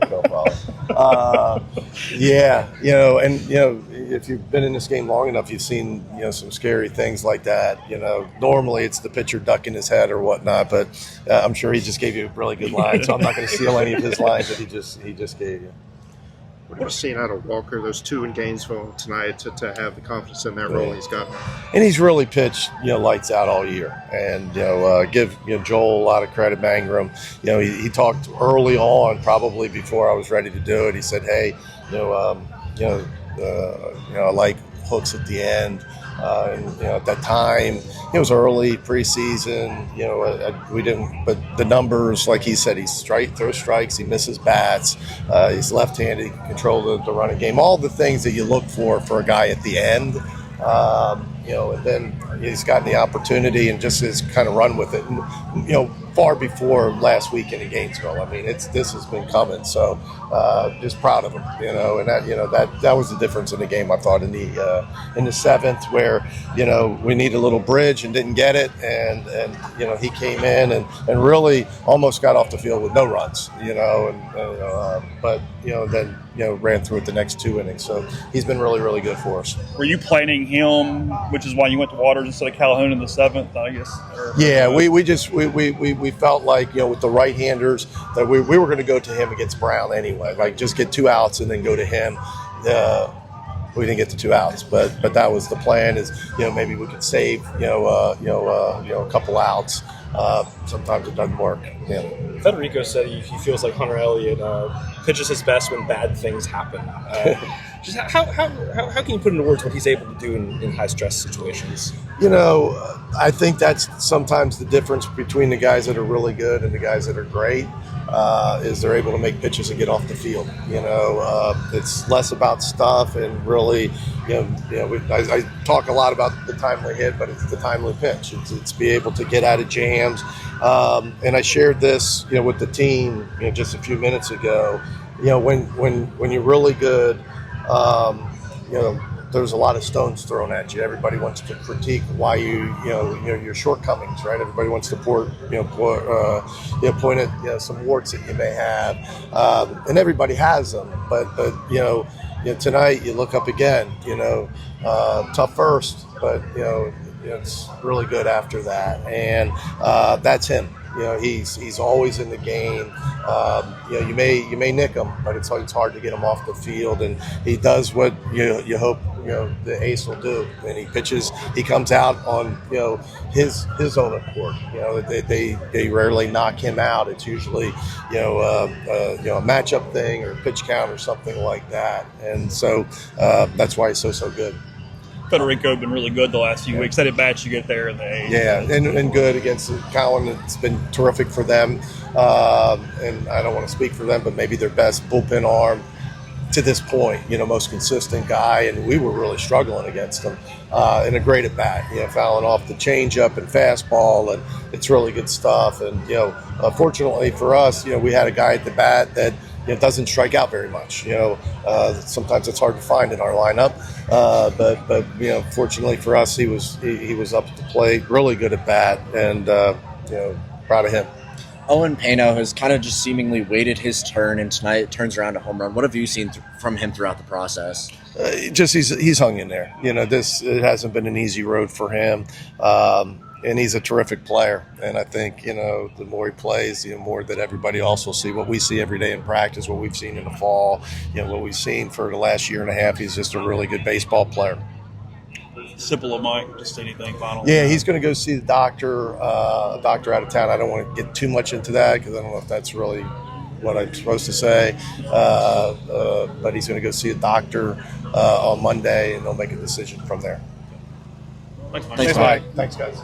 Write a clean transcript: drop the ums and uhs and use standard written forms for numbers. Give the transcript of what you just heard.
No problem. Yeah, if you've been in this game long enough, you've seen, some scary things like that. Normally it's the pitcher ducking his head or whatnot, but I'm sure he just gave you a really good line, so I'm not going to steal any of his lines that he just gave you. What are you seeing out of Walker, those two in Gainesville tonight, to have the confidence in that role he's got? And he's really pitched, lights out all year. And, give Joel a lot of credit, Mangrum. He talked early on, probably before I was ready to do it. He said, hey, I like hooks at the end. And at that time, it was early preseason. We didn't, but the numbers, like he said, he throws strikes, he misses bats, he's left-handed, he can control the running game, all the things that you look for a guy at the end. And then he's gotten the opportunity and just has kind of run with it. And, far before last week in Gainesville. I mean, this has been coming. So just proud of him. And that was the difference in the game. I thought in the seventh, where we need a little bridge and didn't get it, and he came in and really almost got off the field with no runs. But then ran through it the next two innings. So he's been really, really good for us. Were you planning him, which is why you went to Waters instead of Calhoun in the seventh, I guess? Yeah, we felt like, with the right-handers that we were going to go to him against Brown anyway. Like, just get 2 outs and then go to him. We didn't get the 2 outs, but that was the plan. Is maybe we could save a couple outs. Sometimes it doesn't work. Yeah. Federico said he feels like Hunter Elliott pitches his best when bad things happen. Just how can you put into words what he's able to do in high stress situations? I think that's sometimes the difference between the guys that are really good and the guys that are great. Is they're able to make pitches and get off the field. It's less about stuff and really, I talk a lot about the timely hit, but it's the timely pitch. It's be able to get out of jams. And I shared this, with the team, just a few minutes ago. When you're really good, there's a lot of stones thrown at you. Everybody wants to critique why your shortcomings, right? Everybody wants to point at some warts that you may have, and everybody has them. But tonight you look up again. Tough first, but it's really good after that, and that's him. He's always in the game. You may nick him, but it's hard to get him off the field, and he does what you hope the ace will do. And he pitches. He comes out on his own accord. They rarely knock him out. It's usually a matchup thing or a pitch count or something like that. And so that's why he's so good. Federico have been really good the last few weeks. That at bats you get there in the A's. Yeah, and good against Cowan. It's been terrific for them. And I don't want to speak for them, but maybe their best bullpen arm to this point, most consistent guy. And we were really struggling against him. And a great at bat, fouling off the changeup and fastball, and it's really good stuff. And, fortunately for us, we had a guy at the bat that doesn't strike out very much. Sometimes it's hard to find in our lineup. But fortunately for us, he was up at the plate, really good at bat, and proud of him. Owen Pano has kind of just seemingly waited his turn, and tonight it turns around a home run. What have you seen from him throughout the process? He's hung in there. It hasn't been an easy road for him. And he's a terrific player. And I think, the more he plays, the more that everybody also see what we see every day in practice, what we've seen in the fall, what we've seen for the last year and a half. He's just a really good baseball player. Simple of Mike, just anything final? Yeah, he's going to go see the doctor, a doctor out of town. I don't want to get too much into that because I don't know if that's really what I'm supposed to say. But he's going to go see a doctor on Monday, and they'll make a decision from there. Thanks, Mike. Thanks, guys.